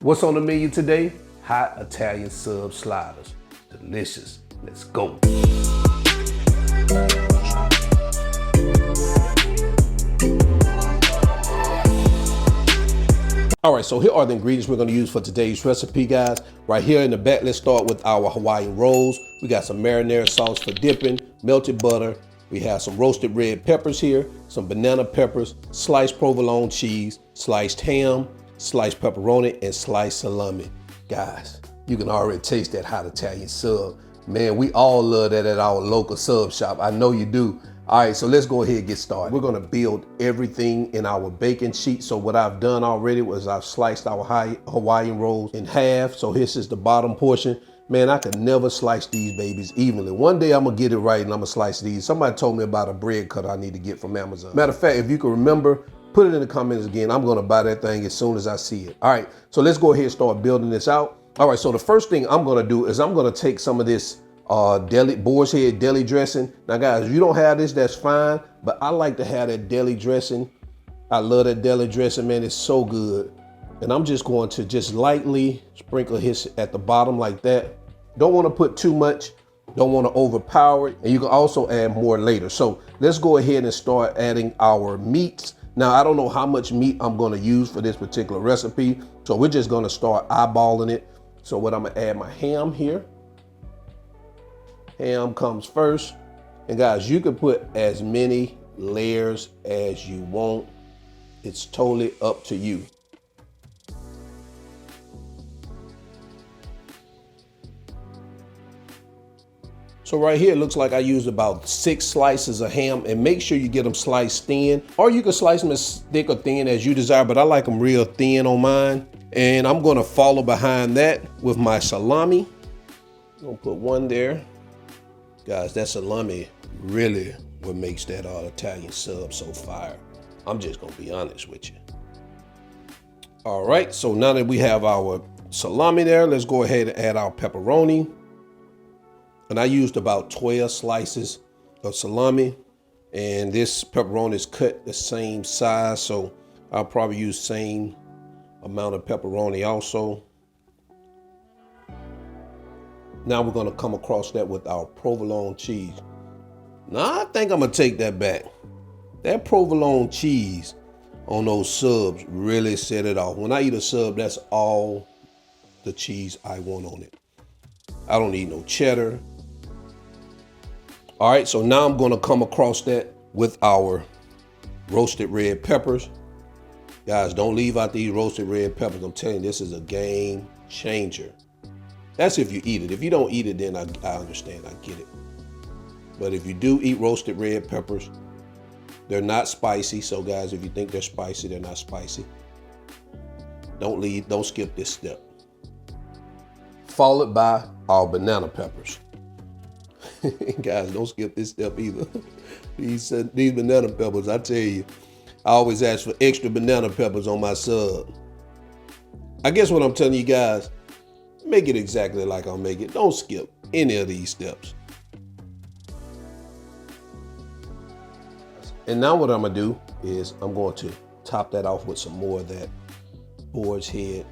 What's on the menu today? Hot Italian sub sliders. Delicious. Let's go. All right, so here are the ingredients we're gonna use for today's recipe, guys. Right here in the back, let's start with our Hawaiian rolls. We got some marinara sauce for dipping, melted butter. We have some roasted red peppers here, some banana peppers, sliced provolone cheese, sliced ham, sliced pepperoni, and sliced salami. Guys, you can already taste that hot Italian sub. Man, we all love that at our local sub shop. I know you do. All right, so let's go ahead and get started. We're gonna build everything in our baking sheet. So what I've done already was I've sliced our Hawaiian rolls in half. So this is the bottom portion. Man, I could never slice these babies evenly. One day I'm gonna get it right and I'm gonna slice these. Somebody told me about a bread cutter I need to get from Amazon. Matter of fact, if you can remember, put it in the comments again. I'm gonna buy that thing as soon as I see it. All right, so let's go ahead and start building this out. All right, so the first thing I'm gonna do is I'm gonna take some of this boar's head deli dressing. Now guys, if you don't have this, that's fine, but I like to have that deli dressing. I love that deli dressing, man, it's so good. And I'm just going to just lightly sprinkle his at the bottom like that. Don't want to put too much, don't want to overpower it, and you can also add more later. So let's go ahead and start adding our meats. Now I don't know how much meat I'm going to use for this particular recipe, so we're just going to start eyeballing it. So what I'm gonna add my ham here. Ham comes first. And guys, you can put as many layers as you want. It's totally up to you. So right here, it looks like I used about 6 slices of ham, and make sure you get them sliced thin, or you can slice them as thick or thin as you desire, but I like them real thin on mine. And I'm gonna follow behind that with my salami. I'm gonna put one there. Guys, that salami really what makes that Italian sub so fire. I'm just gonna be honest with you. All right, so now that we have our salami there, let's go ahead and add our pepperoni. And I used about 12 slices of salami, and this pepperoni is cut the same size, so I'll probably use same amount of pepperoni also. Now we're gonna come across that with our provolone cheese. Now I think I'm gonna take that back. That provolone cheese on those subs really set it off. When I eat a sub, that's all the cheese I want on it. I don't need no cheddar. All right, so now I'm gonna come across that with our roasted red peppers. Guys, don't leave out these roasted red peppers. I'm telling you, this is a game changer. That's if you eat it. If you don't eat it, then I understand, I get it. But if you do eat roasted red peppers, they're not spicy. So guys, if you think they're spicy, they're not spicy. Don't skip this step. Followed by our banana peppers. Guys, don't skip this step either. These banana peppers, I tell you, I always ask for extra banana peppers on my sub. I guess what I'm telling you guys, make it exactly like I'll make it. Don't skip any of these steps. And now what I'm gonna do is I'm going to top that off with some more of that boar's head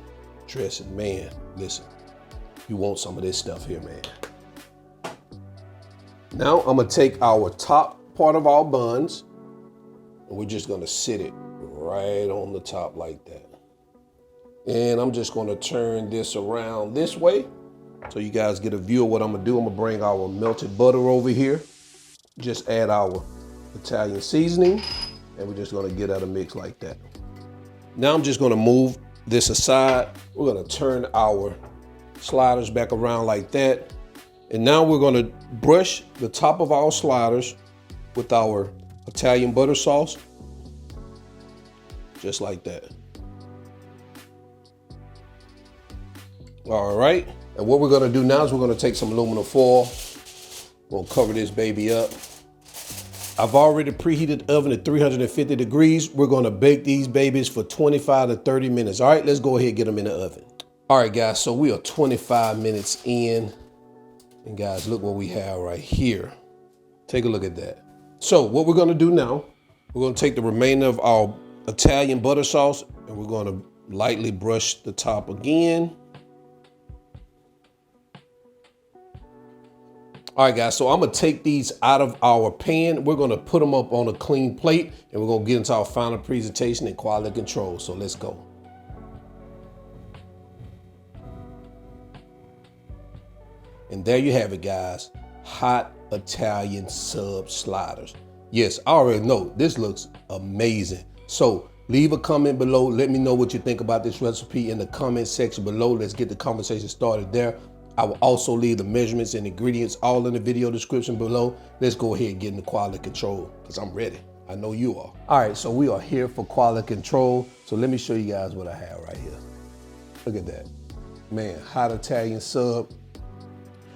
dressing. Man, listen, you want some of this stuff here, man. Now I'm gonna take our top part of our buns, and we're just gonna sit it right on the top like that. And I'm just gonna turn this around this way so you guys get a view of what I'm gonna do. I'm gonna bring our melted butter over here. Just add our Italian seasoning, and we're just gonna get at a mix like that. Now I'm just gonna move this aside. We're gonna turn our sliders back around like that. And now we're gonna brush the top of our sliders with our Italian butter sauce, just like that. All right, and what we're gonna do now is we're gonna take some aluminum foil. We'll cover this baby up. I've already preheated the oven at 350 degrees. We're gonna bake these babies for 25 to 30 minutes. All right, let's go ahead and get them in the oven. All right, guys, so we are 25 minutes in. And guys, look what we have right here. Take a look at that. So what we're gonna do now, we're gonna take the remainder of our Italian butter sauce and we're gonna Lightly brush the top again. All right, guys, so I'm gonna take these out of our pan. We're gonna put them up on a clean plate, and we're gonna get into our final presentation and quality control. So let's go. And there you have it, guys. Hot Italian sub sliders. Yes, I already know this looks amazing. So leave a comment below. Let me know what you think about this recipe in the comment section below. Let's get the conversation started there. I will also leave the measurements and ingredients all in the video description below. Let's go ahead and get into quality control because I'm ready. I know you are. All right, so we are here for quality control. So let me show you guys what I have right here. Look at that. Man, hot Italian sub.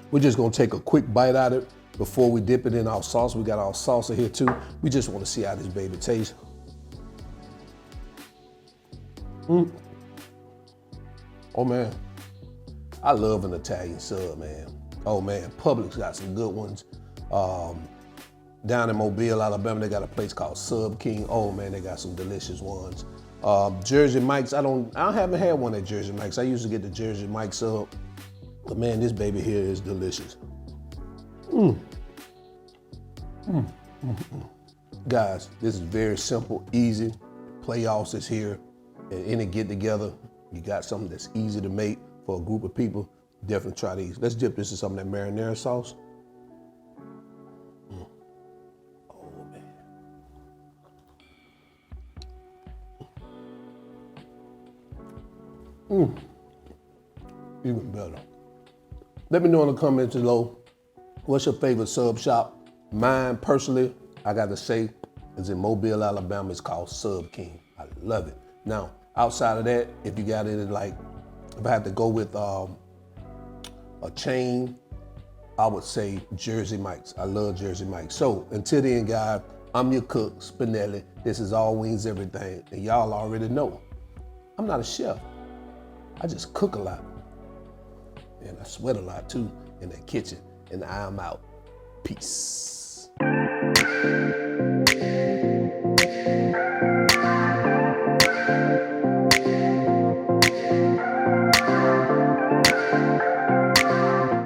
We're just gonna take a quick bite out of it before we dip it in our sauce. We got our salsa here too. We just wanna see how this baby tastes. Oh man, I love an Italian sub, man. Oh man, Publix got some good ones. Down in Mobile, Alabama, they got a place called Sub King. Oh man, they got some delicious ones. Jersey Mike's, I haven't had one at Jersey Mike's. I used to get the Jersey Mike's sub. But man, this baby here is delicious. Guys, this is very simple, easy. Playoffs is here. At any get together, you got something that's easy to make for a group of people. Definitely try these. Let's dip this in some of that marinara sauce. Oh man. Even better. Let me know in the comments below, what's your favorite sub shop? Mine, personally, I gotta say, is in Mobile, Alabama. It's called Sub King. I love it. Now, outside of that, if you got any, like, if I had to go with a chain, I would say Jersey Mike's. I love Jersey Mike's. So, until then, guys, I'm your cook, Spinelli. This is All Wings Everything. And y'all already know, I'm not a chef. I just cook a lot. And I sweat a lot too in that kitchen. And I'm out. Peace.